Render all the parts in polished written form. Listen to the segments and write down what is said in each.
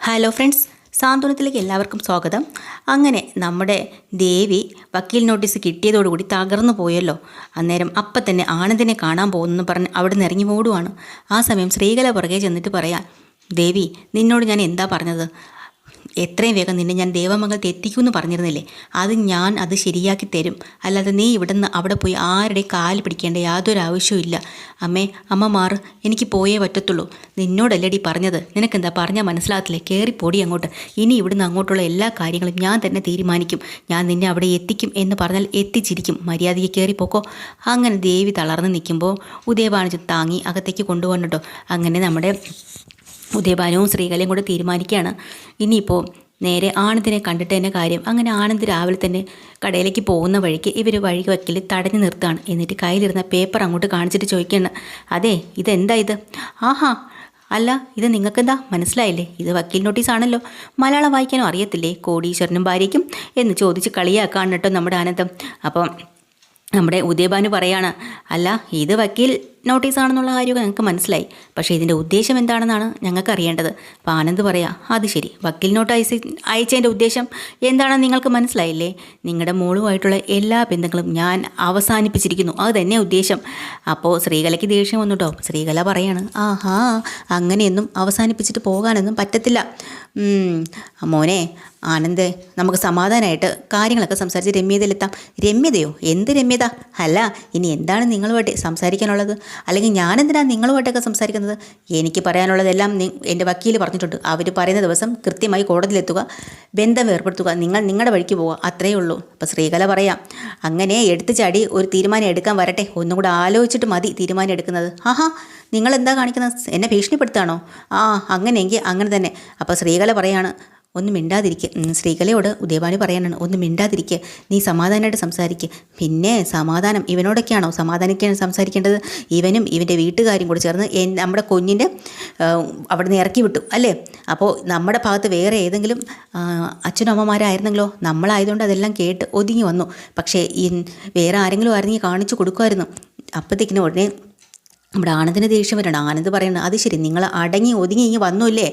Hello friends, സാന്ത്വനത്തിലേക്ക് എല്ലാവർക്കും സ്വാഗതം. അങ്ങനെ നമ്മുടെ ദേവി വക്കീൽ നോട്ടീസ് കിട്ടിയതോടുകൂടി തകർന്നു പോയല്ലോ. അന്നേരം അപ്പം തന്നെ ആനന്ദിനെ കാണാൻ പോകുന്നെന്ന് പറഞ്ഞ് അവിടെ നിന്ന് ഇറങ്ങി ഓടുവാണ്. ആ സമയം ശ്രീകല പുറകെ ചെന്നിട്ട് പറയാൻ, ദേവി നിന്നോട് ഞാൻ എന്താ പറഞ്ഞത്? എത്രയും വേഗം നിന്നെ ഞാൻ ദേവമംഗലത്ത് എത്തിക്കുമെന്ന് പറഞ്ഞിരുന്നില്ലേ? അത് ശരിയാക്കി തരും. അല്ലാതെ നീ ഇവിടുന്ന് അവിടെ പോയി ആരുടെ കാല് പിടിക്കേണ്ട യാതൊരു ആവശ്യവും ഇല്ല. അമ്മ മാറ്, എനിക്ക് പോയേ പറ്റത്തുള്ളൂ. നിന്നോടല്ലടി പറഞ്ഞത്. നിനക്കെന്താ പറഞ്ഞാൽ മനസ്സിലാകത്തില്ലേ? കയറിപ്പോടി അങ്ങോട്ട്. ഇനി ഇവിടുന്ന് അങ്ങോട്ടുള്ള എല്ലാ കാര്യങ്ങളും ഞാൻ തന്നെ തീരുമാനിക്കും. ഞാൻ നിന്നെ അവിടെ എത്തിക്കും എന്ന് പറഞ്ഞാൽ എത്തിച്ചിരിക്കും. മര്യാദയ്ക്ക് കയറിപ്പോക്കോ. അങ്ങനെ ദേവി തളർന്ന് നിൽക്കുമ്പോൾ ഉദയഭാനു താങ്ങി അകത്തേക്ക് കൊണ്ടുപോകണം കേട്ടോ. അങ്ങനെ നമ്മുടെ ഉദയഭാനുവും ശ്രീകലയും കൂടെ തീരുമാനിക്കുകയാണ് ഇനിയിപ്പോൾ നേരെ ആനന്ദിനെ കണ്ടിട്ട് തന്നെ കാര്യം. അങ്ങനെ ആനന്ദ് രാവിലെ തന്നെ കടയിലേക്ക് പോകുന്ന വഴിക്ക് ഇവർ വഴി വക്കിൽ തടഞ്ഞു നിർത്തുകയാണ്. എന്നിട്ട് കയ്യിലിരുന്ന പേപ്പർ അങ്ങോട്ട് കാണിച്ചിട്ട് ചോദിക്കുകയാണ്, അതെ ഇതെന്താ ഇത്? ആഹാ, അല്ല ഇത് നിങ്ങൾക്കെന്താ മനസ്സിലായില്ലേ? ഇത് വക്കീൽ നോട്ടീസാണല്ലോ. മലയാളം വായിക്കാനും അറിയത്തില്ലേ? കോടീശ്വരനും ഭാര്യയ്ക്കും എന്ന് ചോദിച്ച് കളിയാക്കാണ് കേട്ടോ നമ്മുടെ ആനന്ദം. അപ്പം നമ്മുടെ ഉദയഭാനു പറയാണ്, അല്ല ഇത് വക്കീൽ നോട്ടീസാണെന്നുള്ള കാര്യമൊക്കെ ഞങ്ങൾക്ക് മനസ്സിലായി, പക്ഷേ ഇതിൻ്റെ ഉദ്ദേശം എന്താണെന്നാണ് ഞങ്ങൾക്ക് അറിയേണ്ടത്. അപ്പോൾ ആനന്ദ് പറയാം, അത് ശരി, വക്കീൽ നോട്ട് അയച്ചതിൻ്റെ ഉദ്ദേശം എന്താണെന്ന് നിങ്ങൾക്ക് മനസ്സിലായില്ലേ? നിങ്ങളുടെ മോളുമായിട്ടുള്ള എല്ലാ ബന്ധങ്ങളും ഞാൻ അവസാനിപ്പിച്ചിരിക്കുന്നു, അത് തന്നെ ഉദ്ദേശം. അപ്പോൾ ശ്രീകലയ്ക്ക് ദേഷ്യം വന്നു കേട്ടോ. ശ്രീകല പറയാണ്, ആഹാ, അങ്ങനെയൊന്നും അവസാനിപ്പിച്ചിട്ട് പോകാനൊന്നും പറ്റത്തില്ല. മോനെ ആനന്ദേ, നമുക്ക് സമാധാനമായിട്ട് കാര്യങ്ങളൊക്കെ സംസാരിച്ച് രമ്യതയിലെത്താം. രമ്യതയോ? എന്ത് രമ്യത? അല്ല ഇനി എന്താണ് നിങ്ങളുമായിട്ട് സംസാരിക്കാനുള്ളത്? അല്ലെങ്കിൽ ഞാനെന്തിനാണ് നിങ്ങളുമായിട്ടൊക്കെ സംസാരിക്കുന്നത്? എനിക്ക് പറയാനുള്ളതെല്ലാം എൻ്റെ വക്കീൽ പറഞ്ഞിട്ടുണ്ട്. അവർ പറയുന്ന ദിവസം കൃത്യമായി കോടതിയിലെത്തുക, ബന്ധം ഏർപ്പെടുത്തുക, നിങ്ങളുടെ വഴിക്ക് പോവുക, അത്രയേ ഉള്ളൂ. അപ്പോൾ ശ്രീകല പറയാം, അങ്ങനെ എടുത്തു ചാടി ഒരു തീരുമാനം എടുക്കാൻ വരട്ടെ, ഒന്നും കൂടെ ആലോചിച്ചിട്ട് മതി തീരുമാനം എടുക്കുന്നത്. ആഹാ, നിങ്ങളെന്താ കാണിക്കുന്നത്? എന്നെ ഭീഷണിപ്പെടുത്താണോ? അങ്ങനെയെങ്കിൽ അങ്ങനെ തന്നെ. അപ്പോൾ ശ്രീകല പറയാണ്, ഒന്നും മിണ്ടാതിരിക്കുക. ശ്രീകലയോട് ഉദയഭാനു പറയാനാണ്, ഒന്നും മിണ്ടാതിരിക്കുക, നീ സമാധാനമായിട്ട് സംസാരിക്കുക. പിന്നെ സമാധാനം ഇവനോടൊക്കെയാണോ സമാധാനിക്കാൻ സംസാരിക്കേണ്ടത്? ഇവനും ഇവൻ്റെ വീട്ടുകാരും കൂടി ചേർന്ന് നമ്മുടെ കുഞ്ഞിൻ്റെ അവിടെ നിന്ന് ഇറക്കി വിട്ടു അല്ലേ? അപ്പോൾ നമ്മുടെ ഭാഗത്ത് വേറെ ഏതെങ്കിലും അച്ഛനും അമ്മമാരായിരുന്നെങ്കിലോ? നമ്മളായതുകൊണ്ട് അതെല്ലാം കേട്ട് ഒതുങ്ങി വന്നു. പക്ഷേ വേറെ ആരെങ്കിലും ആയിരുന്നെങ്കിൽ കാണിച്ചു കൊടുക്കുമായിരുന്നു. അപ്പോഴത്തേക്കിനും ഉടനെ നമ്മുടെ ആനന്ദിന് ദേഷ്യം വരണം. ആനന്ദ് പറയണം, അത് ശരി, നിങ്ങൾ അടങ്ങി ഒതുങ്ങി ഇങ്ങനെ വന്നുല്ലേ?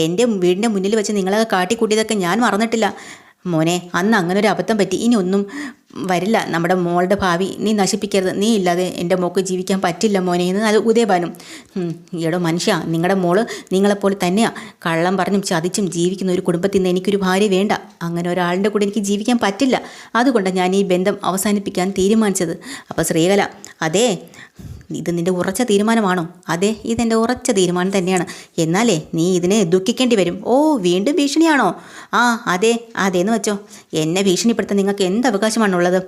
എൻ്റെ വീടിൻ്റെ മുന്നിൽ വെച്ച് നിങ്ങളെ കാട്ടിക്കൂട്ടിയതൊക്കെ ഞാൻ മറന്നിട്ടില്ല മോനെ. അന്ന് അങ്ങനെ ഒരു അബദ്ധം പറ്റി, ഇനി ഒന്നും വരില്ല. നമ്മുടെ മോളുടെ ഭാവി നീ നശിപ്പിക്കരുത്. നീ ഇല്ലാതെ എൻ്റെ മോൾക്ക് ജീവിക്കാൻ പറ്റില്ല മോനെ എന്ന് അത് ഉദയഭാനു. ഈടോ മനുഷ്യ, നിങ്ങളുടെ മോള് നിങ്ങളെപ്പോലെ തന്നെയാണ്. കള്ളം പറഞ്ഞും ചതിച്ചും ജീവിക്കുന്ന ഒരു കുടുംബത്തിൽ നിന്ന് എനിക്കൊരു ഭാര്യ വേണ്ട. അങ്ങനെ ഒരാളുടെ കൂടെ എനിക്ക് ജീവിക്കാൻ പറ്റില്ല. അതുകൊണ്ടാണ് ഞാൻ ഈ ബന്ധം അവസാനിപ്പിക്കാൻ തീരുമാനിച്ചത്. അപ്പോൾ ശ്രീകല, അതേ ഇത് നിൻ്റെ ഉറച്ച തീരുമാനമാണോ? അതെ, ഇതെൻ്റെ ഉറച്ച തീരുമാനം തന്നെയാണ്. എന്നാലേ നീ ഇതിനെ ദുഃഖിക്കേണ്ടി വരും. ഓ, വീണ്ടും ഭീഷണിയാണോ? അതേന്ന് വെച്ചോ. എന്നെ ഭീഷണിപ്പെടുത്താൻ നിങ്ങൾക്ക് എന്ത് അവകാശമാണുള്ളത്?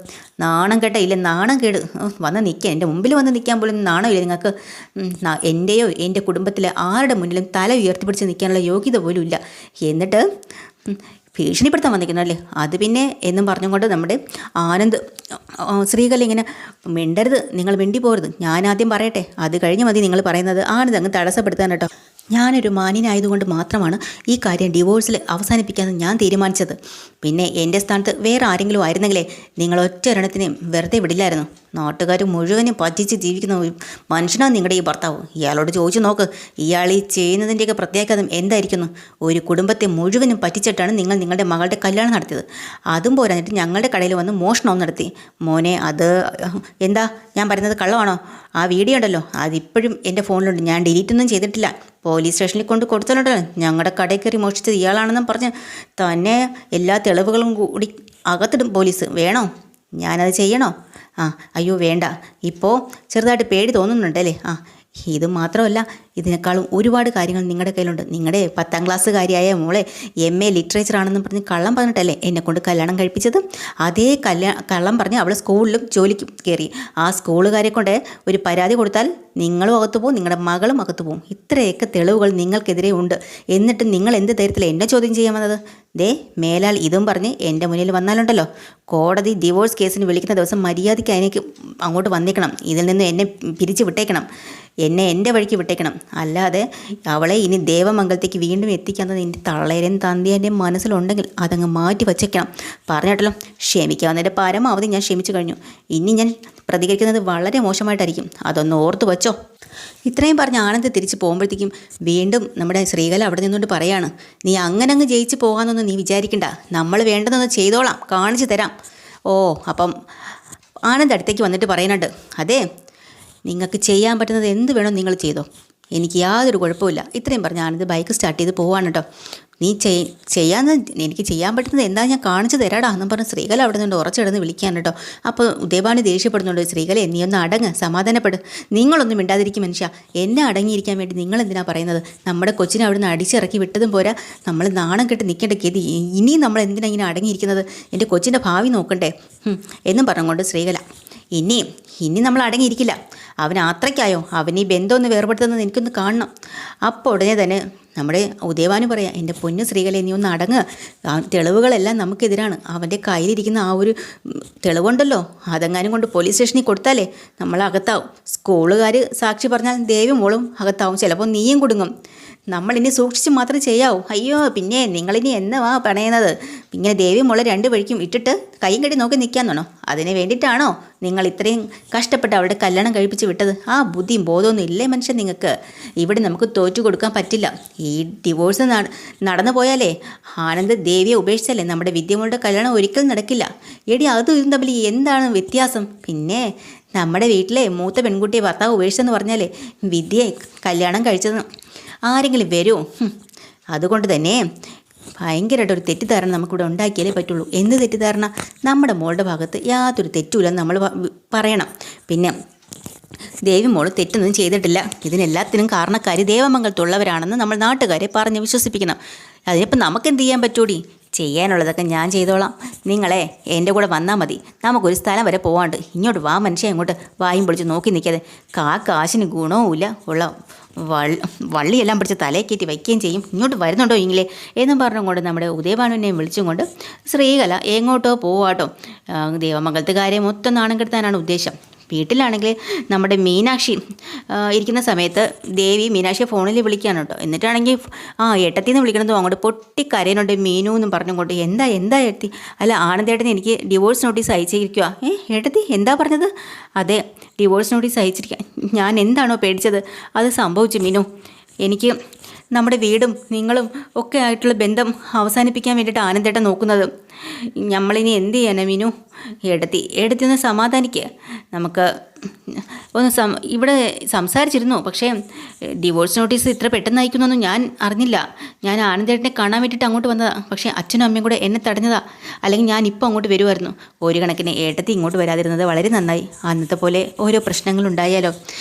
നാണം കേട്ട ഇല്ല, നാണം കേട്. വന്ന് നിൽക്കുക, എൻ്റെ മുമ്പിൽ വന്ന് നിൽക്കാൻ പോലും നാണമില്ല നിങ്ങൾക്ക്. എൻ്റെയോ എൻ്റെ കുടുംബത്തിലെ ആരുടെ മുന്നിലും തല ഉയർത്തിപ്പിടിച്ച് നിൽക്കാനുള്ള യോഗ്യത പോലും ഇല്ല. എന്നിട്ട് ഭീഷണിപ്പെടുത്താൻ വന്നിരിക്കുന്നു അല്ലേ? അത് പിന്നെ എന്നും പറഞ്ഞുകൊണ്ട് നമ്മുടെ ആനന്ദ് ശ്രീകല ഇങ്ങനെ, മിണ്ടരുത്, നിങ്ങൾ മിണ്ടി പോരുത്, ഞാനാദ്യം പറയട്ടെ, അത് കഴിഞ്ഞ് മതി നിങ്ങൾ പറയുന്നത്. ആനന്ദ് അങ്ങ് തടസ്സപ്പെടുത്താൻ കേട്ടോ. ഞാനൊരു മാന്യനായതുകൊണ്ട് മാത്രമാണ് ഈ കാര്യം ഡിവോഴ്സിൽ അവസാനിപ്പിക്കാമെന്ന് ഞാൻ തീരുമാനിച്ചത്. പിന്നെ എൻ്റെ സ്ഥാനത്ത് വേറെ ആരെങ്കിലും ആയിരുന്നെങ്കിലേ നിങ്ങൾ ഒറ്റ ഒരെണ്ണത്തിനെയും വെറുതെ വിടില്ലായിരുന്നു. നാട്ടുകാർ മുഴുവനും പറ്റിച്ച് ജീവിക്കുന്ന ഒരു മനുഷ്യനാണ് നിങ്ങളുടെ ഈ ഭർത്താവ്. ഇയാളോട് ചോദിച്ചു നോക്ക്, ഇയാൾ ഈ ചെയ്യുന്നതിൻ്റെയൊക്കെ പ്രത്യാഘാതം എന്തായിരിക്കുന്നു? ഒരു കുടുംബത്തെ മുഴുവനും പറ്റിച്ചിട്ടാണ് നിങ്ങൾ നിങ്ങളുടെ മകളുടെ കല്യാണം നടത്തിയത്. അതും പോരാഞ്ഞിട്ട് ഞങ്ങളുടെ കടയിൽ വന്ന് മോഷണവും നടത്തി. മോനെ, അത് എന്താ ഞാൻ പറയുന്നത് കള്ളമാണോ? ആ വീഡിയോ ഉണ്ടല്ലോ, അതിപ്പോഴും എൻ്റെ ഫോണിലുണ്ട്. ഞാൻ ഡിലീറ്റൊന്നും ചെയ്തിട്ടില്ല. പോലീസ് സ്റ്റേഷനിൽ കൊണ്ട് കൊടുത്തിട്ടുണ്ടല്ലോ, ഞങ്ങളുടെ കടയിൽ കയറി മോഷിച്ചത് ഇയാളാണെന്നും പറഞ്ഞ് തന്നെ എല്ലാ തെളിവുകളും കൂടി അകത്തിടും പോലീസ്. വേണോ? ഞാനത് ചെയ്യണോ? അയ്യോ വേണ്ട. ഇപ്പോൾ ചെറുതായിട്ട് പേടി തോന്നുന്നുണ്ടല്ലേ? ഇത് മാത്രമല്ല, ഇതിനേക്കാളും ഒരുപാട് കാര്യങ്ങൾ നിങ്ങളുടെ കയ്യിലുണ്ട്. നിങ്ങളുടെ 10ാം ക്ലാസ്സുകാരിയായ മോളെ MA ലിറ്ററേച്ചറാണെന്ന് പറഞ്ഞ് കള്ളം പറഞ്ഞിട്ടല്ലേ എന്നെക്കൊണ്ട് കല്യാണം കഴിപ്പിച്ചത്? അതേ കള്ളം പറഞ്ഞ് അവൾ സ്കൂളിലും ജോലിക്ക് കയറി. ആ സ്കൂളുകാരെ കൊണ്ട് ഒരു പരാതി കൊടുത്താൽ നിങ്ങളും അകത്തു പോകും, നിങ്ങളുടെ മകളും അകത്തു പോകും. ഇത്രയൊക്കെ തെളിവുകൾ നിങ്ങൾക്കെതിരെ ഉണ്ട്. എന്നിട്ട് നിങ്ങൾ എന്ത് ധൈര്യത്തിൽ എന്നെ ചോദ്യം ചെയ്യാൻ വന്നത്? മേലാൽ ഇതും പറഞ്ഞ് എൻ്റെ മുന്നിൽ വന്നാലുണ്ടല്ലോ, കോടതി ഡിവോഴ്സ് കേസിന് വിളിക്കുന്ന ദിവസം മര്യാദയ്ക്ക് അതിനേക്ക് അങ്ങോട്ട് വന്നേക്കണം. ഇതിൽ നിന്ന് എന്നെ പിരിച്ചു വിട്ടേക്കണം, എന്നെ എൻ്റെ വഴിക്ക് വിട്ടേക്കണം. അല്ലാതെ അവളെ ഇനി ദേവമംഗലത്തേക്ക് വീണ്ടും എത്തിക്കാത്തത് എൻ്റെ തള്ളേരും തന്തിയൻ്റെയും മനസ്സിലുണ്ടെങ്കിൽ അതങ്ങ് മാറ്റി വച്ചേക്കണം. പറഞ്ഞിട്ടല്ലോ, ക്ഷമിക്കാവുന്നതിൻ്റെ പരമാവധി ഞാൻ ക്ഷമിച്ചു കഴിഞ്ഞു. ഇനി ഞാൻ പ്രതികരിക്കുന്നത് വളരെ മോശമായിട്ടായിരിക്കും. അതൊന്ന് ഓർത്ത് വച്ചോ. ഇത്രയും പറഞ്ഞ് ആനന്ദ് തിരിച്ച് പോകുമ്പോഴത്തേക്കും വീണ്ടും നമ്മുടെ ശ്രീകല അവിടെ നിന്നുകൊണ്ട് പറയാണ്, നീ അങ്ങനെ അങ്ങ് ജയിച്ച് പോകാമെന്നൊന്നും നീ വിചാരിക്കണ്ട, നമ്മൾ വേണ്ടതൊന്ന് ചെയ്തോളാം, കാണിച്ചു തരാം. ഓ അപ്പം ആനന്ദ് അടുത്തേക്ക് വന്നിട്ട് പറയുന്നുണ്ട്, അതെ നിങ്ങൾക്ക് ചെയ്യാൻ പറ്റുന്നത് എന്ത് വേണോ നിങ്ങൾ ചെയ്തോ, എനിക്ക് യാതൊരു കുഴപ്പമില്ല. ഇത്രയും പറഞ്ഞ് ആനന്ദ് ബൈക്ക് സ്റ്റാർട്ട് ചെയ്ത് പോവാണ് കേട്ടോ. നീ എനിക്ക് ചെയ്യാൻ പറ്റുന്നത് എന്താ ഞാൻ കാണിച്ചു തരാടാ എന്നും പറഞ്ഞ് ശ്രീകല അവിടെ നിന്ന് ഉറച്ചിടന്ന് വിളിക്കാൻ കേട്ടോ. അപ്പോൾ ഉദയഭാനു ദേഷ്യപ്പെടുന്നുണ്ട്, ശ്രീകല നീ ഒന്ന് അടങ്ങ്, സമാധാനപ്പെട്, നിങ്ങളൊന്നും മിണ്ടാതിരിക്കും മനുഷ്യ, എന്നെ അടങ്ങിയിരിക്കാൻ വേണ്ടി നിങ്ങൾ എന്തിനാ പറയുന്നത്? നമ്മുടെ കൊച്ചിനെ അവിടെ നിന്ന് അടിച്ചിറക്കി വിട്ടതും പോരാ, നമ്മൾ നാണം കെട്ട് നിൽക്കേണ്ട ഗതി, ഇനിയും നമ്മൾ എന്തിനാ ഇങ്ങനെ അടങ്ങിയിരിക്കുന്നത്? എൻ്റെ കൊച്ചിൻ്റെ ഭാവി നോക്കണ്ടേ എന്നും പറഞ്ഞുകൊണ്ട് ശ്രീകല ഇനി നമ്മൾ അടങ്ങിയിരിക്കില്ല. അവൻ അത്രയ്ക്കായോ? അവൻ ഈ ബന്ധം ഒന്ന് വേർപെടുത്തുന്നത് എനിക്കൊന്ന് കാണണം. അപ്പോൾ ഉടനെ തന്നെ നമ്മുടെ ഉദയഭാനു പറയാം, എൻ്റെ പൊന്നു ശ്രീകല നീ ഒന്ന് അടങ്ങ്, തെളിവുകളെല്ലാം നമുക്കെതിരാണ്. അവൻ്റെ കയ്യിലിരിക്കുന്ന ആ ഒരു തെളിവുണ്ടല്ലോ, അതെങ്ങാനും കൊണ്ട് പോലീസ് സ്റ്റേഷനിൽ കൊടുത്താലേ നമ്മൾ അകത്താവും. സ്കൂളുകാർ സാക്ഷി പറഞ്ഞാൽ ദേവി മോളും അകത്താവും, ചിലപ്പോൾ നീയും കുടുങ്ങും. നമ്മളിനി സൂക്ഷിച്ച് മാത്രം ചെയ്യാവൂ. അയ്യോ പിന്നെ നിങ്ങളിനി എന്നവാ പണയുന്നത്? ഇങ്ങനെ ദേവി മോളെ രണ്ട് വഴിക്കും ഇട്ടിട്ട് കൈയും കെട്ടി നോക്കി നിൽക്കാമെന്നാണോ? അതിന് വേണ്ടിയിട്ടാണോ നിങ്ങൾ ഇത്രയും കഷ്ടപ്പെട്ട് അവരുടെ കല്യാണം കഴിപ്പിച്ച് വിട്ടത്? ആ ബുദ്ധിയും ബോധമൊന്നും ഇല്ലേ മനുഷ്യൻ നിങ്ങൾക്ക്? ഇവിടെ നമുക്ക് തോറ്റു കൊടുക്കാൻ പറ്റില്ല. ഈ ഡിവോഴ്സ് നടന്നു പോയാലേ, ആനന്ദ് ദേവിയെ ഉപേക്ഷിച്ചാലേ നമ്മുടെ വിദ്യമോളുടെ കല്യാണം ഒരിക്കലും നടക്കില്ല. എടി അതും ഇതും തമ്മിൽ എന്താണ് വ്യത്യാസം? പിന്നെ നമ്മുടെ വീട്ടിലെ മൂത്ത പെൺകുട്ടിയെ ഭർത്താവ് ഉപേക്ഷിച്ചെന്ന് പറഞ്ഞാലേ വിദ്യയെ കല്യാണം കഴിച്ചത് ആരെങ്കിലും വരുമോ? അതുകൊണ്ട് തന്നെ ഭയങ്കരമായിട്ടൊരു തെറ്റിദ്ധാരണ നമുക്കിവിടെ ഉണ്ടാക്കിയാലേ പറ്റുള്ളൂ. എന്ത് തെറ്റിദ്ധാരണ? നമ്മുടെ മോളുടെ ഭാഗത്ത് യാതൊരു തെറ്റുമില്ലെന്ന് നമ്മൾ പറയണം. പിന്നെ ദേവി മോള് തെറ്റൊന്നും ചെയ്തിട്ടില്ല, ഇതിനെല്ലാത്തിനും കാരണക്കാരി ദേവമംഗലത്തുള്ളവരാണെന്ന് നമ്മൾ നാട്ടുകാരെ പറഞ്ഞ് വിശ്വസിപ്പിക്കണം. അതിനിപ്പോൾ നമുക്കെന്ത് ചെയ്യാൻ പറ്റൂടി? ചെയ്യാനുള്ളതൊക്കെ ഞാൻ ചെയ്തോളാം. നിങ്ങളെ എൻ്റെ കൂടെ വന്നാൽ മതി. നമുക്കൊരു സ്ഥലം വരെ പോവാണ്ട്. ഇങ്ങോട്ട് വാ മനുഷ്യ, ഇങ്ങോട്ട് വായും പൊളിച്ച് നോക്കി നിൽക്കാതെ. കാശിന് ഗുണവുമില്ല, ഉള്ള വള്ളിയെല്ലാം പിടിച്ച് തലയിൽ കയറ്റി വയ്ക്കുകയും ചെയ്യും. ഇങ്ങോട്ട് വരുന്നുണ്ടോ ഇങ്ങളെ എന്നും പറഞ്ഞുകൊണ്ട് നമ്മുടെ ഉദയഭാനുവിനെയും വിളിച്ചും കൊണ്ട് ശ്രീകല എങ്ങോട്ടോ പോവാട്ടോ. ദേവമംഗലത്തുകാരെ മൊത്തം നാണം കെടുത്താനാണ് ഉദ്ദേശം. വീട്ടിലാണെങ്കിൽ നമ്മുടെ മീനാക്ഷി ഇരിക്കുന്ന സമയത്ത് ദേവി മീനാക്ഷിയെ ഫോണിൽ വിളിക്കുകയാണ് കേട്ടോ. എന്നിട്ടാണെങ്കിൽ ഏട്ടത്തിന്ന് വിളിക്കണതും അങ്ങോട്ട് പൊട്ടിക്കരയുന്നുണ്ട് മീനു എന്നും പറഞ്ഞുകൊണ്ട്. എന്താ ഏട്ടത്തി? അല്ല ആനന്ദേട്ടന് എനിക്ക് ഡിവോഴ്സ് നോട്ടീസ് അയച്ചിരിക്കുക. ഏട്ടത്തി എന്താ പറഞ്ഞത്? അതെ ഡിവോഴ്സ് നോട്ടീസ് അയച്ചിരിക്കുക. ഞാൻ എന്താണോ പേടിച്ചത് അത് സംഭവിച്ചു മീനു. എനിക്ക് നമ്മുടെ വീടും നിങ്ങളും ഒക്കെ ആയിട്ടുള്ള ബന്ധം അവസാനിപ്പിക്കാൻ വേണ്ടിയിട്ട് ആനന്ദേട്ടൻ നോക്കുന്നത്. നമ്മളിനി എന്ത് ചെയ്യാനാ മീനു? എടുത്തി ഒന്ന് സമാധാനിക്കുക. നമുക്ക് ഒന്ന് ഇവിടെ സംസാരിച്ചിരുന്നു, പക്ഷേ ഡിവോഴ്സ് നോട്ടീസ് ഇത്ര പെട്ടെന്ന് അയക്കുന്നൊന്നും ഞാൻ അറിഞ്ഞില്ല. ഞാൻ ആനന്ദേട്ടനെ കാണാൻ വേണ്ടിയിട്ട് അങ്ങോട്ട് വന്നതാണ്, പക്ഷേ അച്ഛനും അമ്മയും കൂടെ എന്നെ തടഞ്ഞതാ. അല്ലെങ്കിൽ ഞാൻ ഇപ്പോൾ അങ്ങോട്ട് വരുമായിരുന്നു. ഒരു കണക്കിന് ഏട്ടത്തി ഇങ്ങോട്ട് വരാതിരുന്നത് വളരെ നന്നായി. അന്നത്തെ പോലെ ഓരോ പ്രശ്നങ്ങളുണ്ടായാലോ.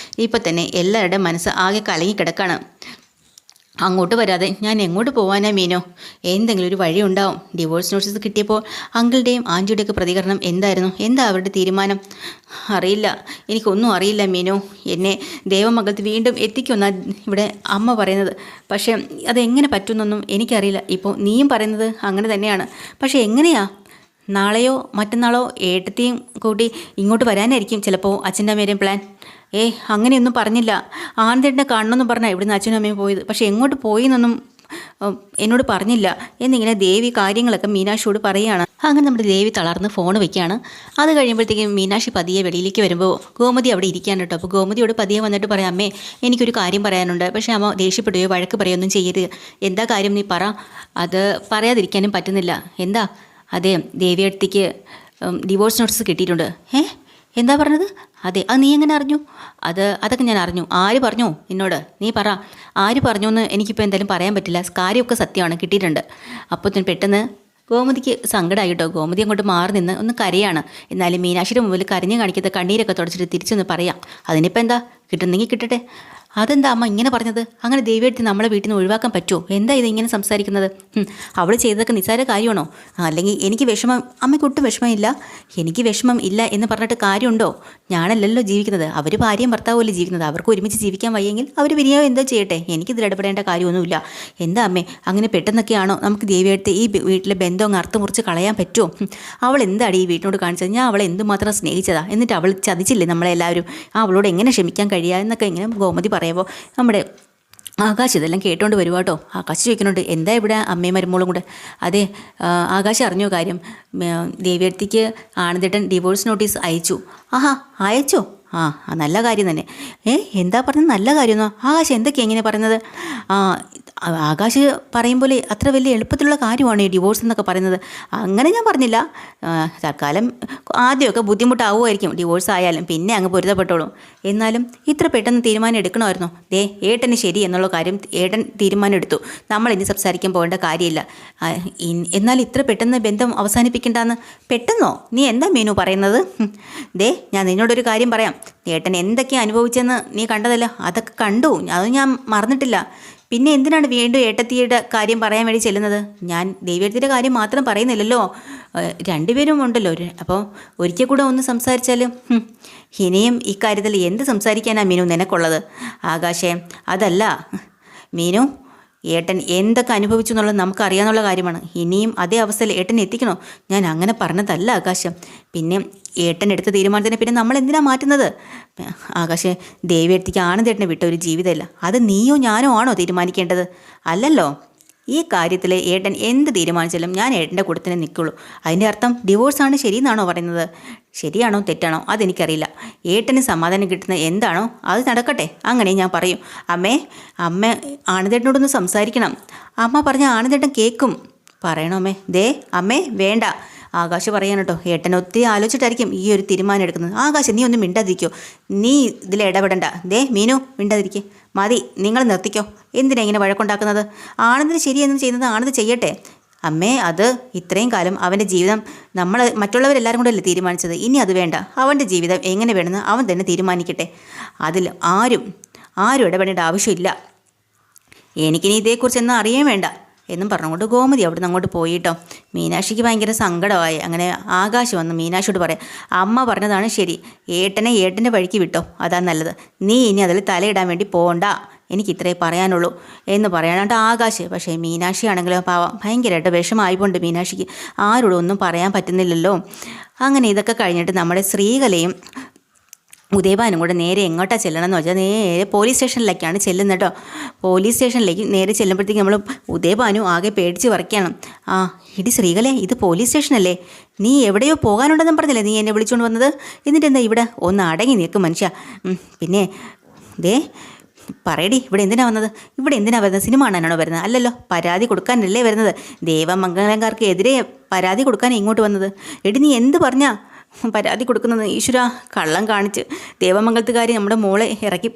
ഇപ്പം തന്നെ എല്ലാവരുടെയും മനസ്സ് ആകെ കലങ്ങി കിടക്കാണ്. അങ്ങോട്ട് വരാതെ ഞാൻ എങ്ങോട്ട് പോകാനാ മീനോ? എന്തെങ്കിലും ഒരു വഴി ഉണ്ടാവും. ഡിവോഴ്സ് നോട്ടീസ് കിട്ടിയപ്പോൾ അങ്കിളുടെയും ആൻറ്റിയുടെയൊക്കെ പ്രതികരണം എന്തായിരുന്നു? എന്താ അവരുടെ തീരുമാനം? അറിയില്ല, എനിക്കൊന്നും അറിയില്ല മീനോ. എന്നെ ദേവമംഗലത്ത് വീണ്ടും എത്തിക്കുമെന്നാണ് ഇവിടെ അമ്മ പറയുന്നത്. പക്ഷേ അതെങ്ങനെ പറ്റുമെന്നൊന്നും എനിക്കറിയില്ല. ഇപ്പോൾ നീയും പറയുന്നത് അങ്ങനെ തന്നെയാണ്. പക്ഷേ എങ്ങനെയാ? നാളെയോ മറ്റന്നാളോ ഏട്ടത്തെയും കൂട്ടി ഇങ്ങോട്ട് വരാനായിരിക്കും ചിലപ്പോൾ അച്ഛൻ്റെ അമ്മയുടെയും പ്ലാൻ. അങ്ങനെയൊന്നും പറഞ്ഞില്ല. ആനന്ദേട്ടനെ കാണണമെന്ന് പറഞ്ഞാൽ ഇവിടുന്ന് അച്ഛനും അമ്മയും പോയത്. പക്ഷേ എങ്ങോട്ട് പോയി എന്നൊന്നും എന്നോട് പറഞ്ഞില്ല എന്നിങ്ങനെ ദേവി കാര്യങ്ങളൊക്കെ മീനാക്ഷിയോട് പറയുകയാണ്. അങ്ങനെ നമ്മുടെ ദേവി തളർന്ന് ഫോൺ വയ്ക്കുകയാണ്. അത് കഴിയുമ്പോഴത്തേക്കും മീനാക്ഷി പതിയെ വെളിയിലേക്ക് വരുമ്പോൾ ഗോമതി അവിടെ ഇരിക്കാൻ കേട്ടോ. അപ്പോൾ ഗോമതിയോട് പതിയെ വന്നിട്ട് പറയാം, അമ്മേ എനിക്കൊരു കാര്യം പറയാനുണ്ട്. പക്ഷേ അമ്മ ദേഷ്യപ്പെടുകയോ വഴക്ക് പറയുകയൊന്നും ചെയ്യരുത്. എന്താ കാര്യം നീ പറ. അത് പറയാതിരിക്കാനും പറ്റുന്നില്ല. എന്താ? അതെ ദേവിയടുത്തേക്ക് ഡിവോഴ്സ് നോട്ടീസ് കിട്ടിയിട്ടുണ്ട്. എന്താ പറഞ്ഞത്? അതെ, അത് നീ എങ്ങനെ അറിഞ്ഞു? അതൊക്കെ ഞാൻ അറിഞ്ഞു. ആര് പറഞ്ഞു എന്നോട്? നീ പറ, ആര് പറഞ്ഞു എന്ന് എനിക്കിപ്പോൾ എന്തായാലും പറയാൻ പറ്റില്ല. കാര്യമൊക്കെ സത്യമാണ്, കിട്ടിയിട്ടുണ്ട്. അപ്പോൾ പെട്ടെന്ന് ഗോമതിക്ക് സങ്കടമായി കേട്ടോ. ഗോമതി അങ്ങോട്ട് മാറി നിന്ന് ഒന്ന് കരയാണ്. എന്നാലും മീനാക്ഷിയുടെ മുമ്പിൽ കരഞ്ഞു കാണിക്കാത്ത കണ്ണീരൊക്കെ തുടച്ചിട്ട് തിരിച്ചൊന്ന് പറയാം. അതിനിപ്പോൾ എന്താ, കിട്ടുന്നെങ്കിൽ കിട്ടട്ടെ. അതെന്താ അമ്മ ഇങ്ങനെ പറഞ്ഞത്? അങ്ങനെ ദേവിയെടുത്ത് നമ്മളെ വീട്ടിൽ നിന്ന് ഒഴിവാക്കാൻ പറ്റുമോ? എന്താ ഇത് ഇങ്ങനെ സംസാരിക്കുന്നത്? അവൾ ചെയ്തതൊക്കെ നിസ്സാര കാര്യമാണോ? അല്ലെങ്കിൽ എനിക്ക് വിഷമം, അമ്മയ്ക്ക് ഒട്ടും വിഷമമില്ല, എനിക്ക് വിഷമം ഇല്ല എന്ന് പറഞ്ഞിട്ട് കാര്യമുണ്ടോ? ഞാനല്ലല്ലോ ജീവിക്കുന്നത്, അവർ ഭാര്യയും ഭർത്താവുമല്ലേ ജീവിക്കുന്നത്. അവർക്ക് ഒരുമിച്ച് ജീവിക്കാൻ വയ്യെങ്കിൽ അവർ പിരിയാവോ എന്തോ ചെയ്യട്ടെ, എനിക്കിതിൽ ഇടപെടേണ്ട കാര്യമൊന്നുമില്ല. എന്താ അമ്മേ അങ്ങനെ പെട്ടെന്നൊക്കെയാണോ നമുക്ക് ദേവിയെടുത്ത് ഈ വീട്ടിലെ ബന്ധം അങ്ങ് അർത്ഥം മുറിച്ച് കളയാൻ പറ്റുമോ? അവൾ എന്താണ് ഈ വീട്ടിനോട് കാണിച്ചത്? ഞാൻ അവളെ എന്തുമാത്രം സ്നേഹിച്ചതാ, എന്നിട്ട് അവൾ ചതിച്ചില്ലേ നമ്മളെല്ലാവരും? അവളോട് എങ്ങനെ ക്ഷമിക്കാൻ കഴിയുക എന്നൊക്കെ ഇങ്ങനെ ഗോമതി പറയുമ്പോൾ നമ്മുടെ ആകാശ് ഇതെല്ലാം കേട്ടോണ്ട് വരുവാ കേട്ടോ. ആകാശ് ചോദിക്കുന്നുണ്ട്, എന്താ ഇവിടെ അമ്മയും മരുമോളും കൂടെ? അതെ, ആകാശ് അറിഞ്ഞോ കാര്യം? ദേവിയടുത്തേക്ക് ആനന്ദേട്ടൻ ഡിവോഴ്സ് നോട്ടീസ് അയച്ചു. ആഹാ, അയച്ചോ? ആ, നല്ല കാര്യം തന്നെ. എന്താ പറഞ്ഞത്? നല്ല കാര്യമെന്നോ? ആകാശ് എന്തൊക്കെയാണ് ഇങ്ങനെ പറയുന്നത്? ആ, ആകാശ് പറയും പോലെ അത്ര വലിയ എളുപ്പത്തിലുള്ള കാര്യമാണ് ഈ ഡിവോഴ്സ് എന്നൊക്കെ പറയുന്നത്. അങ്ങനെ ഞാൻ പറഞ്ഞില്ല. തൽക്കാലം ആദ്യമൊക്കെ ബുദ്ധിമുട്ടാവുമായിരിക്കും ഡിവോഴ്സ് ആയാലും, പിന്നെ അങ്ങ് പൊരുത്തപ്പെട്ടോളും. എന്നാലും ഇത്ര പെട്ടെന്ന് തീരുമാനം എടുക്കണമായിരുന്നോ? ഏട്ടന് ശരി എന്നുള്ള കാര്യം ഏട്ടൻ തീരുമാനം എടുത്തു. നമ്മളിനി സംസാരിക്കാൻ പോകേണ്ട കാര്യമില്ല. എന്നാൽ ഇത്ര പെട്ടെന്ന് ബന്ധം അവസാനിപ്പിക്കേണ്ടെന്ന് പെട്ടെന്നോ? നീ എന്താ മീനു പറയുന്നത്? ഞാൻ നിന്നോടൊരു കാര്യം പറയാം. ഏട്ടൻ എന്തൊക്കെയാണ് അനുഭവിച്ചെന്ന് നീ കണ്ടതല്ലോ. അതൊക്കെ കണ്ടു, അത് ഞാൻ മറന്നിട്ടില്ല. പിന്നെ എന്തിനാണ് വീണ്ടും ഏട്ടത്തിയുടെ കാര്യം പറയാൻ വേണ്ടി ചെല്ലുന്നത്? ഞാൻ ദേവിയത്തിയുടെ കാര്യം മാത്രം പറയുന്നില്ലല്ലോ, രണ്ടുപേരും ഉണ്ടല്ലോ. അപ്പോൾ ഒരിക്കൽ കൂടെ ഒന്ന് സംസാരിച്ചാലും. ഇനിയും ഇക്കാര്യത്തിൽ എന്ത് സംസാരിക്കാനാണ് മീനു നിനക്കുള്ളത്? ആകാശേ, അതല്ല മീനു, ഏട്ടൻ എന്തൊക്കെ അനുഭവിച്ചു എന്നുള്ളത് നമുക്കറിയാവുന്ന കാര്യമാണ്. ഇനിയും അതേ അവസ്ഥയിൽ ഏട്ടൻ എത്തിക്കണോ? ഞാൻ അങ്ങനെ പറഞ്ഞതല്ല ആകാശം. പിന്നെ ഏട്ടൻ എടുത്ത തീരുമാനത്തിന് പിന്നെ നമ്മൾ എന്തിനാണ് മാറ്റുന്നത്? ആകാശം, ദേവിയെടുത്തേക്ക് ആനന്ദേട്ടനെ വിട്ട ഒരു ജീവിതമില്ല. അത് നീയോ ഞാനോ ആണോ തീരുമാനിക്കേണ്ടത്? അല്ലല്ലോ. ഈ കാര്യത്തിൽ ഏട്ടൻ എന്ത് തീരുമാനിച്ചാലും ഞാൻ ഏട്ടൻ്റെ കൂടെ തന്നെ നിൽക്കുള്ളൂ. അതിൻ്റെ അർത്ഥം ഡിവോഴ്സാണ് ശരിയെന്നാണോ പറയുന്നത്? ശരിയാണോ തെറ്റാണോ അതെനിക്കറിയില്ല. ഏട്ടന് സമാധാനം കിട്ടുന്ന എന്താണോ അത് നടക്കട്ടെ, അങ്ങനെ ഞാൻ പറയും. അമ്മ ആനന്ദേട്ടനോടൊന്ന് സംസാരിക്കണം. അമ്മ പറഞ്ഞ ആനന്ദേട്ടൻ കേൾക്കും. പറയണോ അമ്മേ? അമ്മേ വേണ്ട. ആകാശ് പറയാൻ കേട്ടോ, ഏട്ടൻ ഒത്തിരി ആലോചിച്ചിട്ടായിരിക്കും ഈ ഒരു തീരുമാനം എടുക്കുന്നത്. ആകാശ്, നീ ഒന്നും മിണ്ടാതിരിക്കോ? നീ ഇതിൽ ഇടപെടണ്ട. മീനു, മിണ്ടാതിരിക്കേ. മതി, നിങ്ങൾ നിർത്തിക്കോ. എന്തിനാ ഇങ്ങനെ വഴക്കുണ്ടാക്കുന്നത്? ആനന്ദിന് ശരിയെന്ന് ചെയ്യുന്നത് ആനന്ദ് ചെയ്യട്ടെ. അമ്മേ, അത് ഇത്രയും കാലം അവൻ്റെ ജീവിതം മറ്റുള്ളവരെല്ലാവരും കൂടെ അല്ലേ തീരുമാനിച്ചത്. ഇനി അത് വേണ്ട. അവൻ്റെ ജീവിതം എങ്ങനെ വേണമെന്ന് അവൻ തന്നെ തീരുമാനിക്കട്ടെ. അതിൽ ആരും ഇടപെടേണ്ട ആവശ്യമില്ല. എനിക്കിനി ഇതേക്കുറിച്ചൊന്നും അറിയാൻ വേണ്ട എന്നും പറഞ്ഞുകൊണ്ട് ഗോമതി അവിടെ നിന്ന് അങ്ങോട്ട് പോയിട്ടോ. മീനാക്ഷിക്ക് ഭയങ്കര സങ്കടമായി. അങ്ങനെ ആകാശ് വന്ന് മീനാക്ഷിയോട് പറയാം, അമ്മ പറഞ്ഞതാണ് ശരി, ഏട്ടൻ്റെ വഴിക്ക് വിട്ടോ, അതാ നല്ലത്. നീ ഇനി അതിൽ തലയിടാൻ വേണ്ടി പോകണ്ട, എനിക്ക് ഇത്രേ പറയാനുള്ളൂ എന്ന് പറയാനായിട്ട് ആകാശ്. പക്ഷേ മീനാക്ഷി ആണെങ്കിലും പാവം ഭയങ്കരമായിട്ട് വിഷമായിപ്പോണ്ട് മീനാക്ഷിക്ക്. ആരോടും ഒന്നും പറയാൻ പറ്റുന്നില്ലല്ലോ. അങ്ങനെ ഇതൊക്കെ കഴിഞ്ഞിട്ട് നമ്മുടെ ശ്രീകലയും ഉദയഭാനും കൂടെ നേരെ എങ്ങോട്ടാണ് ചെല്ലണമെന്ന് വെച്ചാൽ നേരെ പോലീസ് സ്റ്റേഷനിലേക്കാണ് ചെല്ലുന്നത് കേട്ടോ. പോലീസ് സ്റ്റേഷനിലേക്ക് നേരെ ചെല്ലുമ്പോഴത്തേക്ക് നമ്മൾ ഉദയഭാനു ആകെ പേടിച്ച് വരയ്ക്കുകയാണ്. ഇടി ശ്രീകലേ, ഇത് പോലീസ് സ്റ്റേഷനല്ലേ? നീ എവിടെയോ പോകാനുണ്ടെന്നും പറഞ്ഞില്ലേ നീ എന്നെ വിളിച്ചുകൊണ്ട് വന്നത്? എന്നിട്ട് എന്താ ഇവിടെ? ഒന്ന് അടങ്ങി നിൽക്കും മനുഷ്യ. പിന്നെ പറയടി, ഇവിടെ എന്തിനാണ് വന്നത്? ഇവിടെ എന്തിനാണ് വരുന്നത്? സിനിമ കാണാനാണോ വരുന്നത്? അല്ലല്ലോ, പരാതി കൊടുക്കാനല്ലേ വരുന്നത്. ദേവമംഗലംകാർക്ക് എതിരെ പരാതി കൊടുക്കാൻ ഇങ്ങോട്ട് വന്നത്. എടി, നീ എന്ത് പറഞ്ഞാ പരാതി കൊടുക്കുന്നത്? ഈശ്വര, കള്ളം കാണിച്ച് ദേവമംഗലത്തുകാരി നമ്മുടെ മോളെ ഇറക്കി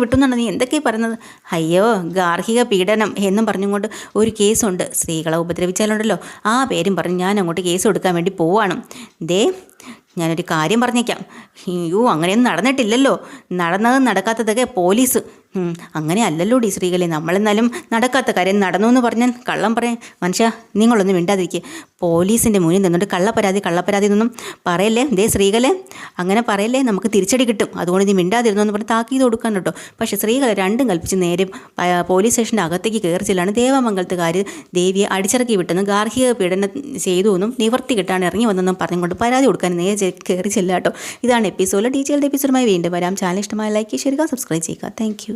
വിട്ടുന്നാണ് നീ എന്തൊക്കെയാണ് പറയുന്നത്? അയ്യോ, ഗാർഹിക പീഡനം എന്നും പറഞ്ഞുകൊണ്ട് ഒരു കേസുണ്ട്. സ്ത്രീകളെ ഉപദ്രവിച്ചാലുണ്ടല്ലോ ആ പേരും പറഞ്ഞ് ഞാൻ അങ്ങോട്ട് കേസ് കൊടുക്കാൻ വേണ്ടി പോവാണ്. ഞാനൊരു കാര്യം പറഞ്ഞേക്കാം. അയ്യോ, അങ്ങനെയൊന്നും നടന്നിട്ടില്ലല്ലോ. നടക്കാത്തതൊക്കെ പോലീസ്. അങ്ങനെ അല്ലല്ലോ ഡി ശ്രീകലേ, നമ്മളെന്നാലും നടക്കാത്ത കാര്യം നടന്നു എന്ന് പറഞ്ഞാൽ കള്ളം പറയാൻ മനുഷ്യ നിങ്ങളൊന്നും മിണ്ടാതിരിക്കുക. പോലീസിൻ്റെ മുന്നിൽ നിന്നുകൊണ്ട് കള്ളപ്പരാതി എന്നൊന്നും പറയല്ലേ ശ്രീകലേ, അങ്ങനെ പറയല്ലേ, നമുക്ക് തിരിച്ചടി കിട്ടും. അതുകൊണ്ട് നീ മിണ്ടാതിരുന്നു എന്ന് പറഞ്ഞ് താക്കീത് കൊടുക്കാൻ കേട്ടോ. പക്ഷേ ശ്രീകല രണ്ടും കൽപ്പിച്ച് നേരെ പോലീസ് സ്റ്റേഷൻ്റെ അകത്തേക്ക് കയറി ചെല്ലാണ്. ദേവമംഗലത്തുകാർ ദേവിയെ അടിച്ചിറക്കി വിട്ടെന്നും ഗാർഹിക പീഡനം ചെയ്തു എന്നും നിവർത്തി കിട്ടാൻ ഇറങ്ങി വന്നെന്നും പറഞ്ഞുകൊണ്ട് പരാതി കൊടുക്കാൻ നേരെ കയറി ചെല്ലാട്ടോ. ഇതാണ് എപ്പിസോഡ്. ഡീറ്റെയിൽഡ് എപ്പിസോഡുമായി വീണ്ടും വരാം. ചാനൽ ഇഷ്ടമായ ലൈക്ക് ചെയ്യുക, സബ്സ്ക്രൈബ് ചെയ്യുക. Thank you.